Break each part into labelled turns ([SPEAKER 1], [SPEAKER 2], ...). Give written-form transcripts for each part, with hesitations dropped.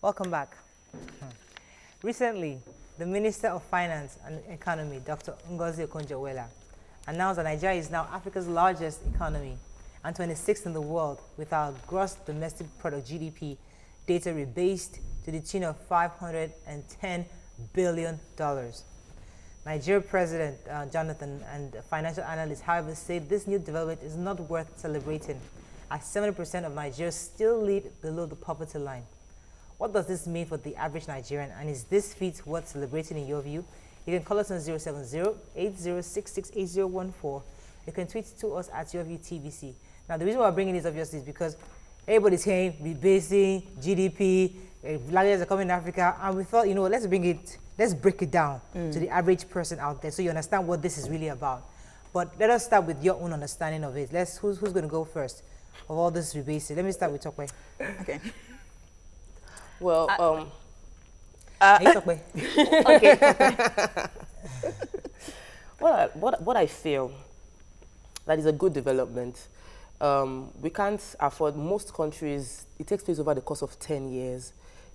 [SPEAKER 1] Welcome back. Recently, the Minister of Finance and Economy, Dr. Ngozi Okonjo-Iweala, announced that Nigeria is now Africa's largest economy and 26th in the world, with our gross domestic product GDP data rebased to the tune of $510 billion. Nigeria President Jonathan and financial analysts, however, say this new development is not worth celebrating, as 70% of Nigerians still live below the poverty line. What does this mean for the average Nigerian, and is this feat worth celebrating in your view? You can call us on 070-8066-8014. You can tweet to us at YourViewTVC. Now, the reason why I'm bringing this obviously is because everybody's saying rebasing, GDP, languages are coming in Africa, and we thought, let's break it down to the average person out there so you understand what this is really about. But let us start with your own understanding of it. Who's going to go first of all this rebasing? Let me start with Tokwe.
[SPEAKER 2] Okay. Well,
[SPEAKER 1] Tokwe.
[SPEAKER 2] Okay. What I feel that is a good development. We can't afford, most countries, it takes place over the course of 10 years.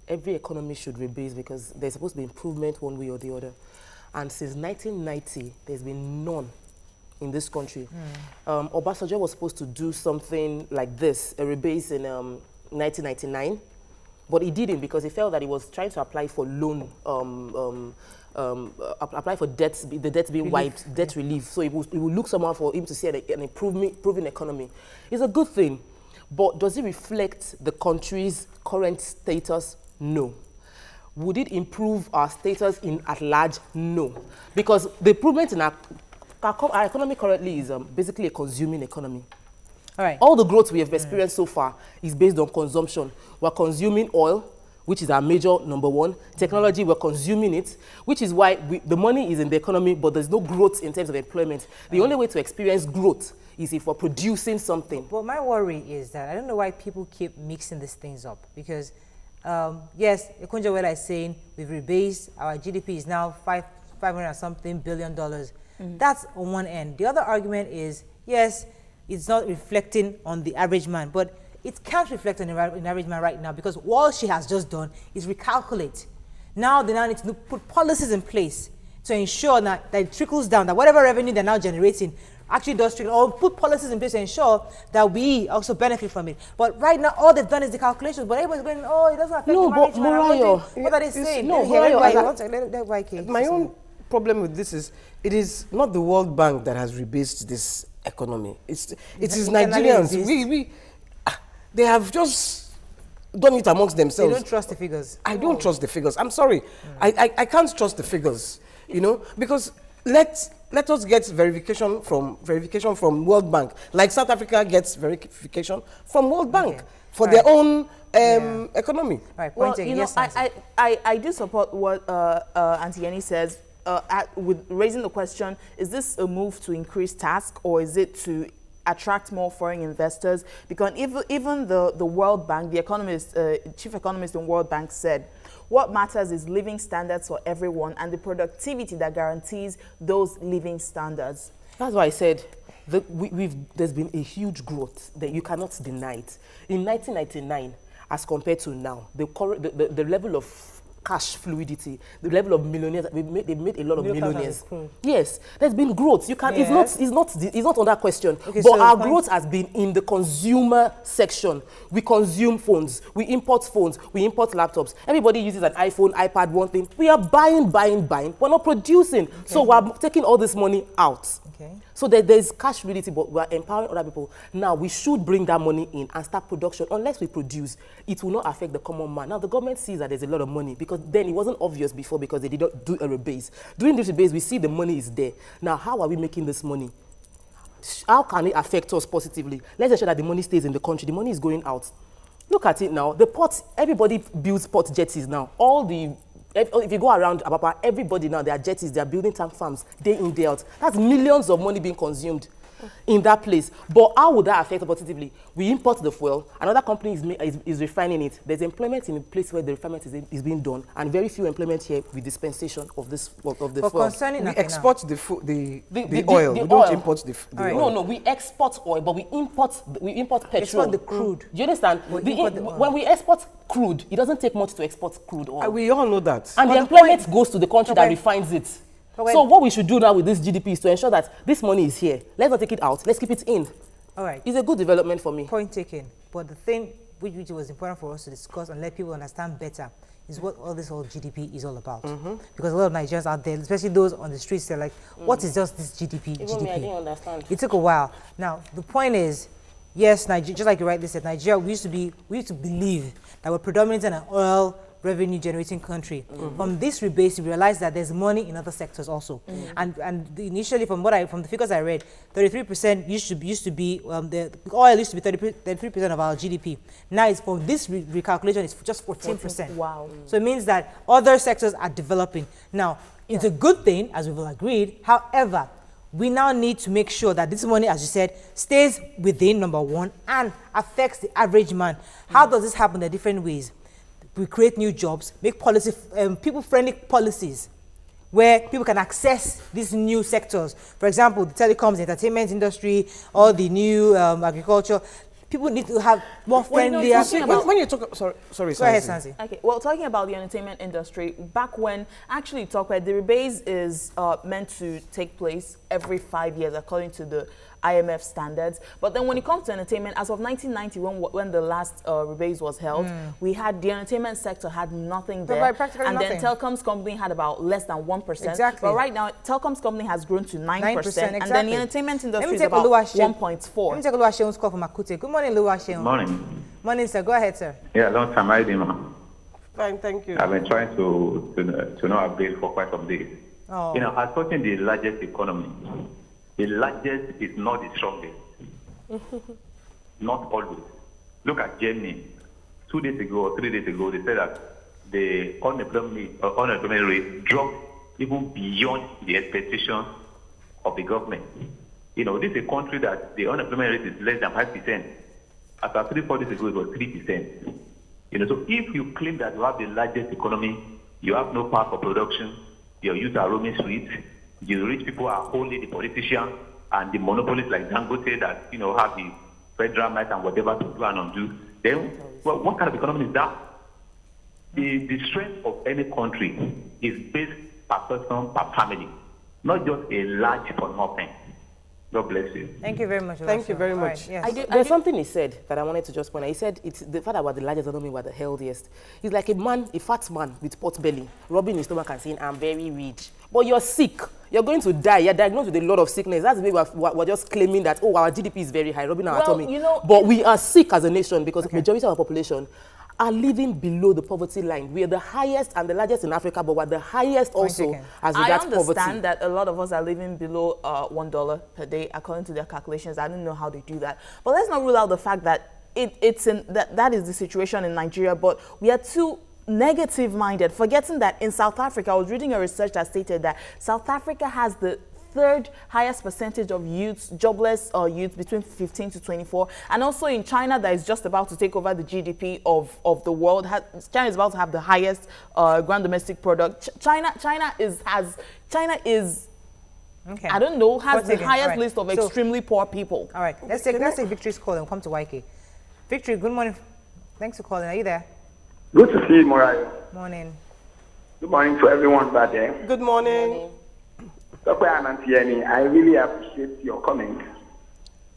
[SPEAKER 2] Every economy should rebase because there's supposed to be improvement one way or the other. And since 1990, there's been none in this country. Obasanjo was supposed to do something like this, a rebase in 1999, but he didn't because he felt that he was trying to apply for loan, apply for debts, the debts being wiped, debt relief. So it would look somehow for him to see an improving economy. It's a good thing, but does it reflect the country's current status? No. Would it improve our status at large? No. Because the improvement in our economy currently is basically a consuming economy.
[SPEAKER 1] All right.
[SPEAKER 2] All the growth we have experienced so far is based on consumption. We're consuming oil, which is our major number one. Technology, we're consuming it, which is why the money is in the economy, but there's no growth in terms of employment. The only way to experience growth is if we're producing something.
[SPEAKER 1] Well, my worry is that I don't know why people keep mixing these things up, because yes, Okonjo-Iweala is saying we've rebased, our GDP is now $500 and something billion. That's on one end. The other argument is, yes, it's not reflecting on the average man, but it can't reflect on the average man right now because all she has just done is recalculate. Now they need to put policies in place to ensure that it trickles down, that whatever revenue they're now generating actually does trickle, or put policies in place to ensure that we also benefit from it. But right now, all they've done is the calculations, but everyone's going, it doesn't affect the average man. What are they saying?
[SPEAKER 3] My own problem with this is, it is not the World Bank that has rebased this economy. It is Nigerians. They have just done it amongst themselves.
[SPEAKER 1] You don't trust the figures?
[SPEAKER 3] I don't trust the figures. I'm sorry. I can't trust the figures, because let us get verification from World Bank, like South Africa gets verification from World Bank for their own economy.
[SPEAKER 1] Right.
[SPEAKER 2] Well, I do support what Auntie Yenny says with raising the question: is this a move to increase task, or is it to attract more foreign investors? Because even the World Bank, the chief economist in World Bank said, what matters is living standards for everyone and the productivity that guarantees those living standards. That's why I said there's been a huge growth that you cannot deny it. In 1999, as compared to now, the level of cash fluidity, the level of millionaires, they've made a lot of millionaires. Yes, there's been growth. You can. Yes. It's not under question. Okay, but so our growth has been in the consumer section. We consume phones. We import phones. We import laptops. Everybody uses an iPhone, iPad, one thing. We are buying. We're not producing. Okay. So we're taking all this money out. Okay. So there's cash fluidity, but we're empowering other people. Now we should bring that money in and start production. Unless we produce, it will not affect the common man. Now the government sees that there's a lot of money, because then it wasn't obvious before because they did not do a rebase. During this rebase, we see the money is there. Now, how are we making this money? How can it affect us positively? Let's ensure that the money stays in the country. The money is going out. Look at it now. The ports, everybody builds port jetties now. If you go around Apapa, everybody now, they are jetties, they are building tank farms day in, day out. That's millions of money being consumed. in that place. But how would that affect positively? We import the fuel, another company is refining it. There's employment in a place where the refinement is being done, and very few employment here with dispensation of this of the
[SPEAKER 1] But
[SPEAKER 2] fuel.
[SPEAKER 1] concerning
[SPEAKER 3] We
[SPEAKER 1] okay,
[SPEAKER 3] export the
[SPEAKER 2] The
[SPEAKER 3] oil.
[SPEAKER 2] the
[SPEAKER 3] We don't
[SPEAKER 2] oil.
[SPEAKER 3] import the
[SPEAKER 1] All right.
[SPEAKER 3] oil.
[SPEAKER 2] No, we export oil, but we import petrol.
[SPEAKER 1] export the crude.
[SPEAKER 2] Do you understand?
[SPEAKER 1] We import the oil.
[SPEAKER 2] When we export crude, it doesn't take much to export crude oil.
[SPEAKER 3] We all know that.
[SPEAKER 2] And
[SPEAKER 1] But
[SPEAKER 2] the
[SPEAKER 1] the
[SPEAKER 2] employment
[SPEAKER 1] point-
[SPEAKER 2] goes to the country
[SPEAKER 1] But
[SPEAKER 2] that
[SPEAKER 1] when-
[SPEAKER 2] refines it.
[SPEAKER 1] but when-
[SPEAKER 2] So what we should do now with this GDP is to ensure that this money is here. Let's not take it out. Let's keep it in.
[SPEAKER 1] All right.
[SPEAKER 2] It's a good development for me.
[SPEAKER 1] Point taken. But the thing which was important for us to discuss and let people understand better is what all this whole GDP is all about. Because a lot of Nigerians out there, especially those on the streets, they're like, what is just this GDP?
[SPEAKER 2] Even me, I didn't understand.
[SPEAKER 1] It took a while. Now, the point is, yes, Nigeria, just like you rightly said, Nigeria, we used to believe that we're predominantly an oil revenue generating country. From this rebase, we realized that there's money in other sectors also. And initially, from the figures I read, 33% used to be the oil used to be 33% of our GDP. Now it's from this recalculation, it's just 14%.
[SPEAKER 2] Wow.
[SPEAKER 1] So it means that other sectors are developing. Now, it's a good thing, as we've all agreed. However, we now need to make sure that this money, as you said, stays within, number one, and affects the average man. How does this happen in different ways? We create new jobs, make policy, people-friendly policies where people can access these new sectors. For example, the telecoms, the entertainment industry, all the new agriculture. People need to have more friendlier.
[SPEAKER 3] When you talk, sorry,
[SPEAKER 1] Go ahead,
[SPEAKER 3] Sansi.
[SPEAKER 1] Sansi.
[SPEAKER 2] Okay, well, talking about the entertainment industry, back when, actually talk about the rebase is meant to take place every 5 years according to the IMF standards. But then when it comes to entertainment, as of 1990, when the last rebase was held, we had the entertainment sector had nothing there.
[SPEAKER 1] Right, practically
[SPEAKER 2] and
[SPEAKER 1] nothing.
[SPEAKER 2] then telecoms company had about less than 1%.
[SPEAKER 1] Exactly.
[SPEAKER 2] But right now, telecoms company has grown to 9%. And then
[SPEAKER 1] exactly.
[SPEAKER 2] the entertainment
[SPEAKER 1] Let me
[SPEAKER 2] industry is
[SPEAKER 1] take
[SPEAKER 2] about
[SPEAKER 1] Oluwaseun. Let
[SPEAKER 2] 1.4.
[SPEAKER 1] me take Oluwaseun's call from Akute. Good morning, Oluwaseun.
[SPEAKER 4] Morning.
[SPEAKER 1] Morning, sir. Go ahead, sir.
[SPEAKER 4] Yeah, long time I didn't.
[SPEAKER 3] Fine, thank you.
[SPEAKER 4] I've been trying to know update for quite some days.
[SPEAKER 1] Oh.
[SPEAKER 4] You know, as talking the largest economy, the largest is not the strongest. Not always. Look at Germany. 2 days ago or 3 days ago, they said that the unemployment rate dropped even beyond the expectations of the government. You know, this is a country that the unemployment rate is less than 5%. As of 3-4 days ago, it was 3%. You know, so if you claim that you have the largest economy, you have no power for production, your youth are roaming streets, the rich people are only the politicians and the monopolists like Dangote that, you know, have the federal might and whatever to do and undo, then well, what kind of economy is that? The strength of any country is based per person, per family, not just a large for nothing. God bless you.
[SPEAKER 1] Thank you very much.
[SPEAKER 3] Thank you
[SPEAKER 1] Oluwaseun.
[SPEAKER 3] very
[SPEAKER 1] All
[SPEAKER 3] much.
[SPEAKER 1] yes.
[SPEAKER 2] There's something he said that I wanted to just point out. He said it's the fact that we're the largest doesn't mean we're the healthiest. He's like a fat man with pot belly, rubbing his stomach and saying, I'm very rich. But you're sick. You're going to die. You're diagnosed with a lot of sickness. That's the way we're just claiming that, oh, our GDP is very high, rubbing our tummy.
[SPEAKER 5] You know,
[SPEAKER 2] but we are sick as a nation because the majority of our population are living below the poverty line. We are the highest and the largest in Africa, but we're the highest also
[SPEAKER 1] taken.
[SPEAKER 2] as
[SPEAKER 5] I
[SPEAKER 2] regards
[SPEAKER 5] understand
[SPEAKER 2] poverty.
[SPEAKER 5] that a lot of us are living below $1 per day, according to their calculations. I don't know how they do that. But let's not rule out the fact that that is the situation in Nigeria, but we are too negative-minded, forgetting that in South Africa, I was reading a research that stated that South Africa has the third highest percentage of youths, jobless youths between 15 to 24. And also in China, that is just about to take over the GDP of the world. China is about to have the highest gross domestic product. China is,
[SPEAKER 1] Okay.
[SPEAKER 5] I don't know, has the
[SPEAKER 1] Taken.
[SPEAKER 5] highest
[SPEAKER 1] All right.
[SPEAKER 5] list of
[SPEAKER 1] So-
[SPEAKER 5] extremely poor people.
[SPEAKER 1] All right, let's take Victory's call and come to YK. Victory, good morning. Thanks for calling. Are you there?
[SPEAKER 6] Good to see you, Morayo.
[SPEAKER 1] Morning.
[SPEAKER 6] Good morning to everyone back there.
[SPEAKER 3] Good morning.
[SPEAKER 6] Dr. Anantieni, I really appreciate your comment.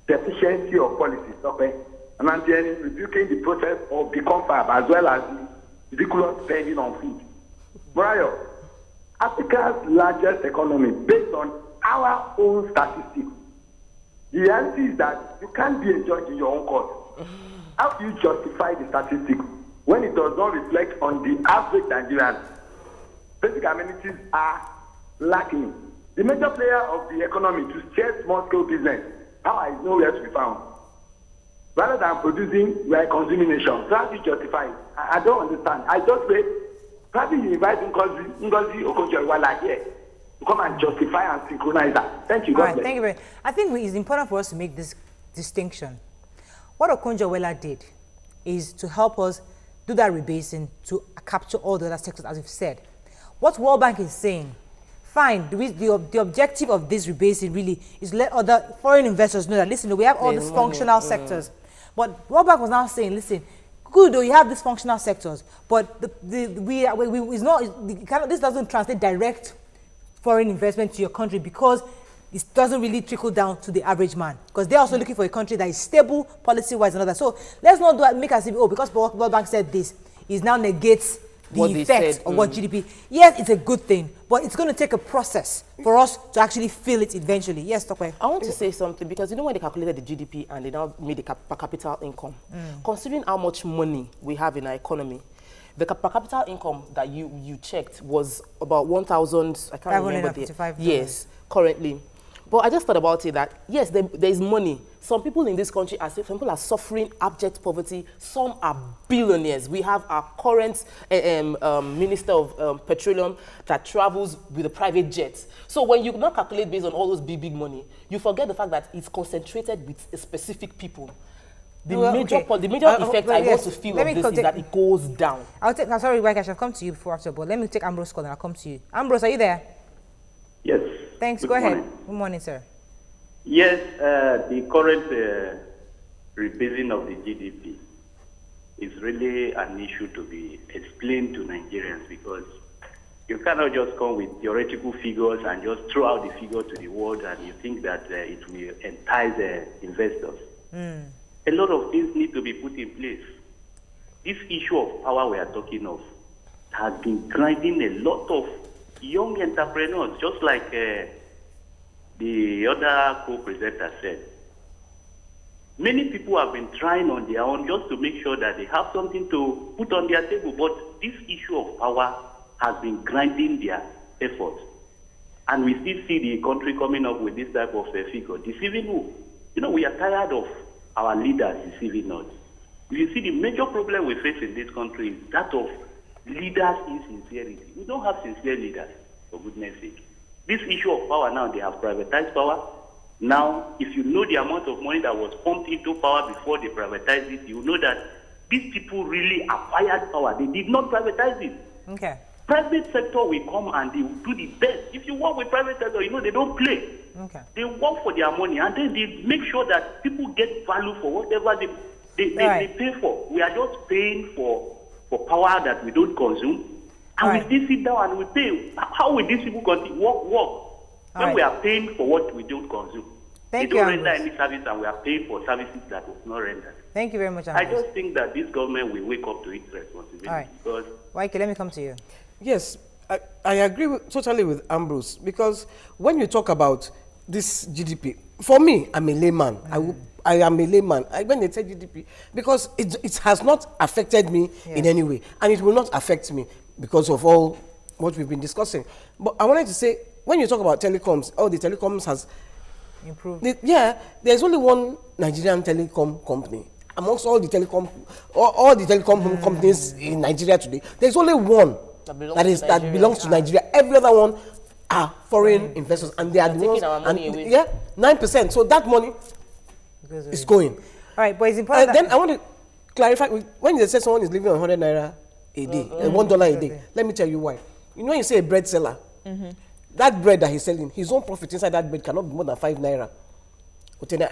[SPEAKER 6] The efficiency of policies, Dr. Anantieni, rebuking the process of the confab as well as the ridiculous spending on food. Morayo, Africa's largest economy, based on our own statistics, the reality is that you can't be a judge in your own court. How do you justify the statistics when it does not reflect on the average Nigerian? Basic amenities are lacking. The major player of the economy to steer small-scale business, power is nowhere to be found. Rather than producing, we are a consuming nation. So how do you justify it? I don't understand. I just say, probably you invite Ngozi Okonjo-Iweala here. to come and justify and synchronize that. Thank you.
[SPEAKER 1] All
[SPEAKER 6] God
[SPEAKER 1] right,
[SPEAKER 6] bless.
[SPEAKER 1] thank you very much. I think it's important for us to make this distinction. What Okonjo-Iweala did is to help us do that rebasing to capture all the other sectors, as we've said. What World Bank is saying, fine, the objective of this rebasing really is to let other foreign investors know that, listen, we have all these functional sectors. But World Bank was now saying, listen, good though, you have these functional sectors, but this doesn't translate direct foreign investment to your country because it doesn't really trickle down to the average man, because they're also looking for a country that is stable policy-wise and all that. So let's not make us because World Bank said this, it now negates the effect of what GDP. Yes, it's a good thing, but it's going to take a process for us to actually feel it eventually. Yes, Tokwe.
[SPEAKER 3] I want to say something, because you know when they calculated the GDP and they now made the per capita income, considering how much money we have in our economy, the per capita income that you checked was about 1,000, I can't remember the, yes, currently. But I just thought about it that, yes, there is money. Some people in this country, some people are suffering abject poverty. Some are billionaires. We have our current Minister of Petroleum that travels with a private jet. So when you not calculate based on all those big money, you forget the fact that it's concentrated with specific people. The major effect I want to feel of this is that it goes down.
[SPEAKER 1] I'm sorry, Wakash, I've come to you before after, but let me take Ambrose's call and I'll come to you. Ambrose, are you there?
[SPEAKER 6] Yes.
[SPEAKER 1] Thanks. Go ahead. Good morning, sir.
[SPEAKER 7] Yes, the current rebasing of the GDP is really an issue to be explained to Nigerians, because you cannot just come with theoretical figures and just throw out the figure to the world and you think that it will entice investors. A lot of things need to be put in place. This issue of power we are talking of has been grinding a lot of young entrepreneurs, just like the other co-presenter said. Many people have been trying on their own just to make sure that they have something to put on their table, but this issue of power has been grinding their efforts. And we still see the country coming up with this type of figure, deceiving who? You know, we are tired of our leaders deceiving us. You see, the major problem we face in this country is that of leaders' insincerity. We don't have sincere leaders, for goodness sake. This issue of power now, they have privatized power. Now, if you know the amount of money that was pumped into power before they privatized it, you know that these people really acquired power. They did not privatize it.
[SPEAKER 1] Okay.
[SPEAKER 7] Private sector will come and they will do the best. If you work with private sector, you know they don't play.
[SPEAKER 1] Okay.
[SPEAKER 7] They work for their money and then they make sure that people get value for whatever they pay for. We are just paying for power that we don't consume. And we still sit down and we pay. How will these people continue work? When we are paying for what we don't consume. They don't render any service and we are paying for services that was not rendered.
[SPEAKER 1] Thank you very much,
[SPEAKER 7] I just think that this government will wake up to its responsibility.
[SPEAKER 1] All right.
[SPEAKER 7] Because
[SPEAKER 1] Waike, let me come to you.
[SPEAKER 3] Yes, I agree totally with Ambrose, because when you talk about this GDP, for me, I'm a layman. I am a layman. When they say GDP, because it has not affected me in any way, and it will not affect me because of all what we've been discussing. But I wanted to say, when you talk about telecoms, the telecoms has
[SPEAKER 1] improved.
[SPEAKER 3] There's only one Nigerian telecom company amongst all the telecom companies in Nigeria today. There's only one that belongs to Nigeria. Every other one are foreign investors, and they are the ones. 9%. So that money is going.
[SPEAKER 1] All right, but it's important.
[SPEAKER 3] Then I want to clarify, when they say someone is living on 100 naira a day, $1 a day, let me tell you why. You know, when you say a bread seller, that bread that he's selling, his own profit inside that bread cannot be more than 5 naira.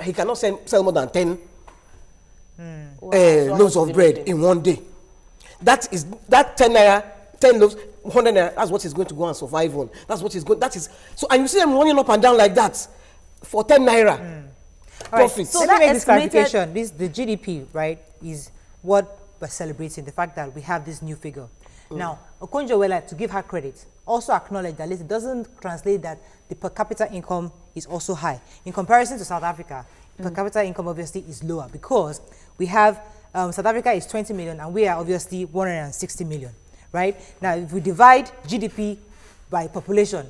[SPEAKER 3] He cannot sell more than 10 loaves of bread in one day. That 10 naira, 10 loaves, 100 naira, that's what he's going to go and survive on. That's what he's going, so, and you see them running up and down like that for 10 naira. Profits.
[SPEAKER 1] Right. So let me make this clarification. The GDP, right, is what we're celebrating, the fact that we have this new figure. Now, Okonjo-Iweala, to give her credit, also acknowledged that it doesn't translate that the per capita income is also high. In comparison to South Africa, per capita income obviously is lower, because we have, South Africa is 20 million and we are obviously 160 million, right? Now, if we divide GDP by population,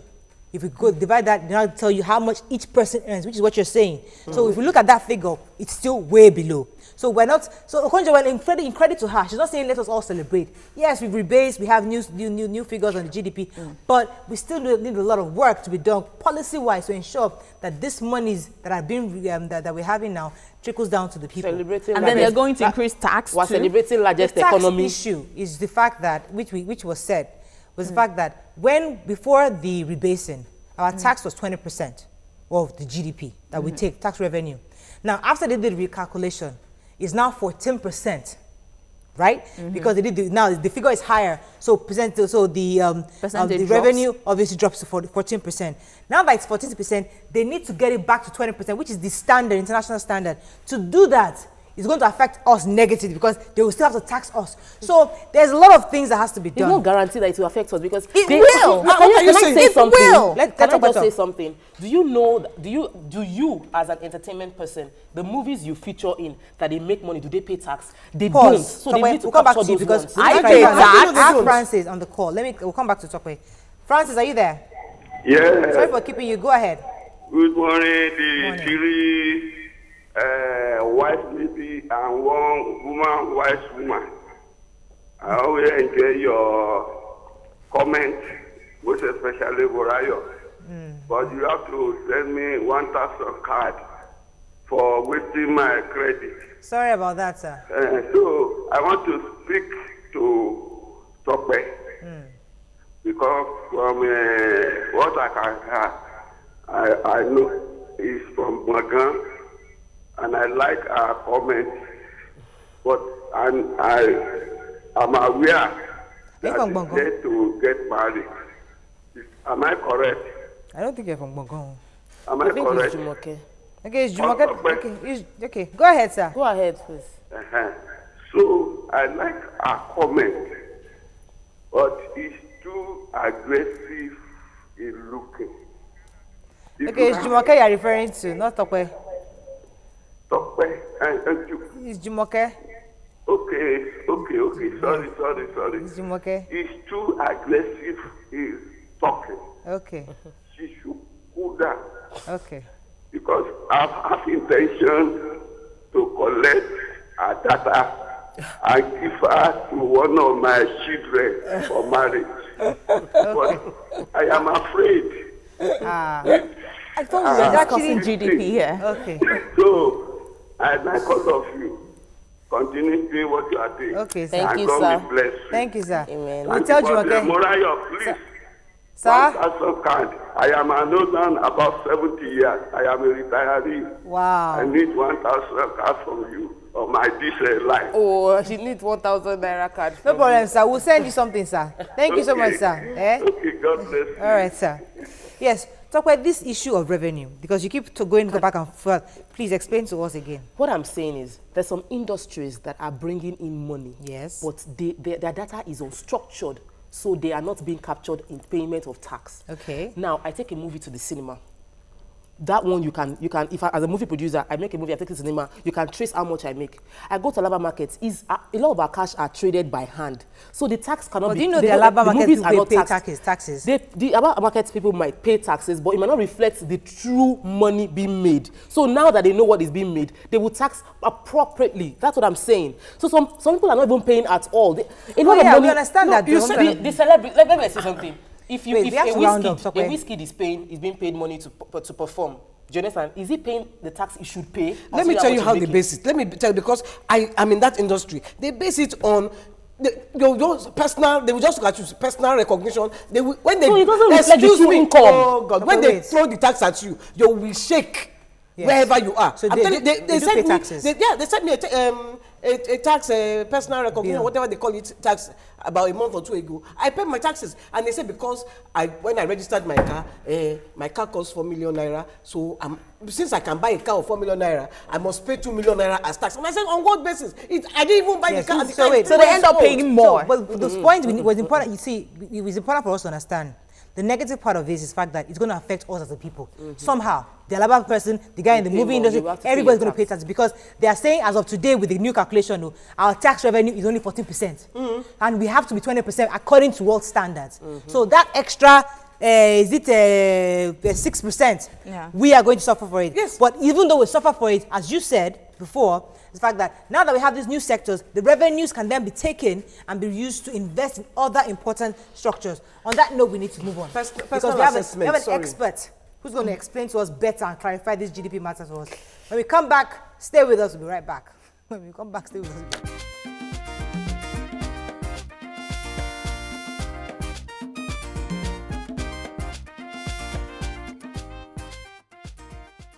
[SPEAKER 1] If we go divide that, then I'll tell you how much each person earns, which is what you're saying. So if we look at that figure, it's still way below. So we're not, so Okonjo, well, in credit to her, she's not saying let us all celebrate. Yes, we've rebased, we have new figures on the GDP, but we still need a lot of work to be done policy-wise to ensure that this monies that are being, that we're having now trickles down to the people.
[SPEAKER 2] And then they're going to increase tax
[SPEAKER 3] We're
[SPEAKER 2] too.
[SPEAKER 3] celebrating largest
[SPEAKER 1] The tax
[SPEAKER 3] economy.
[SPEAKER 1] issue is the fact that, which was said, was the fact that before the rebasing, our tax was 20% of the GDP that we take, tax revenue. Now, after they did recalculation, it's now 14%, right? Because they did now the figure is higher, so the revenue obviously drops to 14%. Now that it's 14%, they need to get it back to 20%, which is the standard, international standard. To do that, it's going to affect us negatively because they will still have to tax us. So there's a lot of things that has to be
[SPEAKER 3] There's
[SPEAKER 1] done.
[SPEAKER 3] no guarantee that it will affect us because
[SPEAKER 1] It will.
[SPEAKER 3] Can I say
[SPEAKER 1] It
[SPEAKER 3] something?
[SPEAKER 1] will.
[SPEAKER 3] Can I just say something? Do you know? Do you as an entertainment person, the movies you feature in that they make money, do they pay tax? They don't.
[SPEAKER 1] Pause.
[SPEAKER 3] So they need to
[SPEAKER 1] we'll come back
[SPEAKER 3] capture
[SPEAKER 1] to you
[SPEAKER 3] those
[SPEAKER 1] because
[SPEAKER 3] ones.
[SPEAKER 2] I pay tax.
[SPEAKER 1] Ask Francis on the call. We'll come back to Tokwe. Francis, are you there?
[SPEAKER 6] Yeah.
[SPEAKER 1] Sorry for keeping you. Go ahead.
[SPEAKER 6] Good morning, the
[SPEAKER 1] Morning.
[SPEAKER 6] three wise lady and one woman, wise woman. I always enjoy your comments, most especially Borayo. But you have to send me 1,000 card for wasting my credit.
[SPEAKER 1] Sorry about that, sir.
[SPEAKER 6] So I want to speak to Tokwe because from what I can I know is from Magan, and I like our comments, but I'm aware that
[SPEAKER 1] from
[SPEAKER 6] it's
[SPEAKER 1] Bongo?
[SPEAKER 6] late to get married. Am I correct?
[SPEAKER 1] I don't think you're from Bongo.
[SPEAKER 6] Am I
[SPEAKER 3] I think
[SPEAKER 6] correct?
[SPEAKER 3] it's Jumoke.
[SPEAKER 1] Okay, it's Jumoke. Okay, go ahead, sir.
[SPEAKER 3] Go ahead, please.
[SPEAKER 6] So I like our comment, but it's too aggressive in looking.
[SPEAKER 1] Okay, it's Jumoke you're referring to, not Tokwe.
[SPEAKER 6] Tokwe, and you.
[SPEAKER 1] It's Jumoke.
[SPEAKER 6] Okay. Sorry.
[SPEAKER 1] It's Jumoke.
[SPEAKER 6] It's too aggressive in talking.
[SPEAKER 1] Okay.
[SPEAKER 6] She should cool down
[SPEAKER 1] Okay.
[SPEAKER 6] because I have intention to collect her data and give her to one of my children for marriage. But I am afraid.
[SPEAKER 2] I thought we were discussing GDP here.
[SPEAKER 1] Okay.
[SPEAKER 6] So I'd like all of you continue doing what you are doing.
[SPEAKER 1] Okay, sir.
[SPEAKER 3] Thank
[SPEAKER 6] And
[SPEAKER 3] you,
[SPEAKER 6] God
[SPEAKER 3] sir.
[SPEAKER 6] will bless you.
[SPEAKER 1] Thank you, sir.
[SPEAKER 3] Amen.
[SPEAKER 1] We'll tell
[SPEAKER 6] For the
[SPEAKER 1] Jumoke.
[SPEAKER 6] Morayo, please.
[SPEAKER 1] Sir?
[SPEAKER 6] 1,000 card. I am an old man, about 70 years. I am a retiree. I
[SPEAKER 1] Wow.
[SPEAKER 6] need 1,000 cards from you on my diesel life.
[SPEAKER 3] Oh, she needs 1,000 naira card.
[SPEAKER 1] No problem, sir. We'll send you something, sir. Thank you so much, sir. Eh?
[SPEAKER 6] Okay, God bless you.
[SPEAKER 1] All right, sir. Yes, talk about this issue of revenue because you keep going back and forth. Please explain to us again.
[SPEAKER 3] What I'm saying is there's some industries that are bringing in money.
[SPEAKER 1] Yes.
[SPEAKER 3] But their data is unstructured, so they are not being captured in payment of tax.
[SPEAKER 1] Okay.
[SPEAKER 3] Now, I take a movie to the cinema. That one you can if I, as a movie producer, I make a movie, I take it to the cinema, you can trace how much I make. I go to Alaba markets, a lot of our cash are traded by hand. So the tax cannot
[SPEAKER 1] But
[SPEAKER 3] be...
[SPEAKER 1] do you know the Alaba market
[SPEAKER 3] movies are
[SPEAKER 1] people
[SPEAKER 3] not
[SPEAKER 1] pay taxes?
[SPEAKER 3] The Alaba market people might pay taxes, but it might not reflect the true money being made. So now that they know what is being made, they will tax appropriately. That's what I'm saying. So some people are not even paying at all. A lot of money,
[SPEAKER 1] we understand that.
[SPEAKER 3] You see, the celebrity... Let me say something. If
[SPEAKER 1] Wait, we have to round up,
[SPEAKER 3] a whiskey is being paid money to perform, do you understand? Is he paying the tax he should pay?
[SPEAKER 5] Let me tell you how they base it. Let me tell you, because I'm in that industry. They base it on they will just look at you, personal recognition. They will, when they
[SPEAKER 3] So it doesn't reflect the true income.
[SPEAKER 5] Oh God, when they
[SPEAKER 1] wait.
[SPEAKER 5] throw the tax at you, you will shake.
[SPEAKER 1] Yes.
[SPEAKER 5] Wherever you are.
[SPEAKER 1] So
[SPEAKER 5] I'm telling you,
[SPEAKER 1] they do
[SPEAKER 5] sent
[SPEAKER 1] pay
[SPEAKER 5] me,
[SPEAKER 1] taxes.
[SPEAKER 5] they sent me a tax, personal recognition,
[SPEAKER 1] Bill.
[SPEAKER 5] whatever they call it, tax about a month or two ago. I paid my taxes, and they said because when I registered my car cost 4 million naira. So since I can buy a car of 4 million naira, I must pay 2 million naira as tax. And I said, on what basis? I didn't even buy the car.
[SPEAKER 1] So wait,
[SPEAKER 2] So they end up paying more.
[SPEAKER 1] So, but the point was important. You see, it was important for us to understand. The negative part of this is the fact that it's going to affect us as a people. Somehow, the Alaba person, the guy in the
[SPEAKER 3] pay
[SPEAKER 1] movie
[SPEAKER 3] more.
[SPEAKER 1] industry,
[SPEAKER 3] You have to pay
[SPEAKER 1] everybody's
[SPEAKER 3] your
[SPEAKER 1] going to pay tax because they are saying as of today with the new calculation, our tax revenue is only 14%. And we have to be 20% according to world standards. So that extra is it 6%?
[SPEAKER 2] Yeah.
[SPEAKER 1] We are going to suffer for it.
[SPEAKER 3] Yes.
[SPEAKER 1] But even though we suffer for it, as you said before, the fact that now that we have these new sectors, the revenues can then be taken and be used to invest in other important structures. On that note, we need to move on. Because we have an expert who's going to explain to us better and clarify this GDP matter to us. When we come back, stay with us. We'll be right back. When we come back, stay with us.